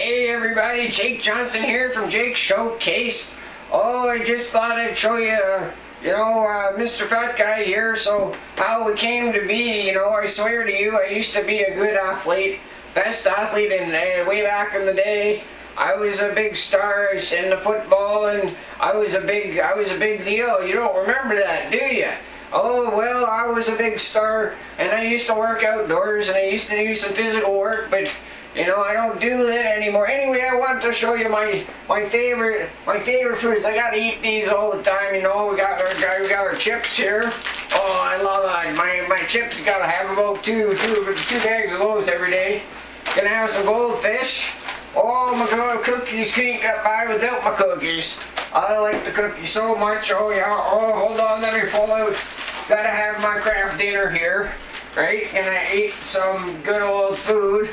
Hey everybody, Jake Johnson here from Jake's Showcase. Oh, I just thought I'd show you, Mr. Fat Guy here, so how we came to be. I swear to you, I used to be a good athlete, best athlete in way back in the day. I was a big star in the football, and I was a big deal. You don't remember that, do you? Oh, well, I was a big star, and I used to work outdoors, and I used to do some physical work, but I don't do that anymore. Anyway, I wanted to show you my favorite foods. I gotta eat these all the time. We got our chips here. Oh, I love that. My chips gotta have about two bags of those every day. Gonna have some goldfish. Oh my God, cookies, can't get by without my cookies. I like the cookies so much. Oh yeah. Oh, hold on, let me pull out. Gotta have my craft dinner here, right? Gonna eat some good old food.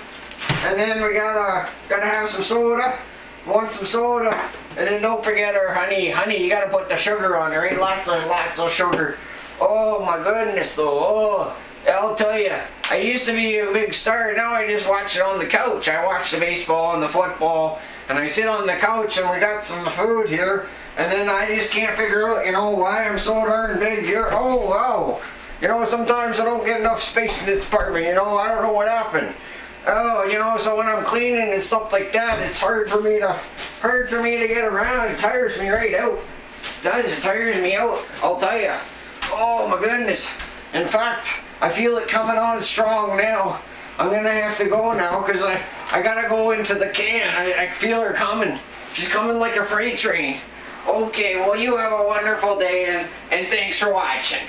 And then we gotta have some soda. Want some soda. And then don't forget our honey. Honey, you gotta put the sugar on there, right? Lots of sugar. Oh my goodness though. Oh, I'll tell you, I used to be a big star. Now I just watch it on the couch. I watch the baseball and the football, and I sit on the couch, and we got some food here, and then I just can't figure out, why I'm so darn big here. Oh wow. Sometimes I don't get enough space in this apartment. I don't know what happened. Oh, so when I'm cleaning and stuff like that, it's hard for me to get around. It tires me right out. It tires me out, I'll tell you. Oh my goodness. In fact, I feel it coming on strong now. I'm gonna have to go now because I gotta go into the can. I feel her coming. She's coming like a freight train. Okay, well you have a wonderful day and thanks for watching.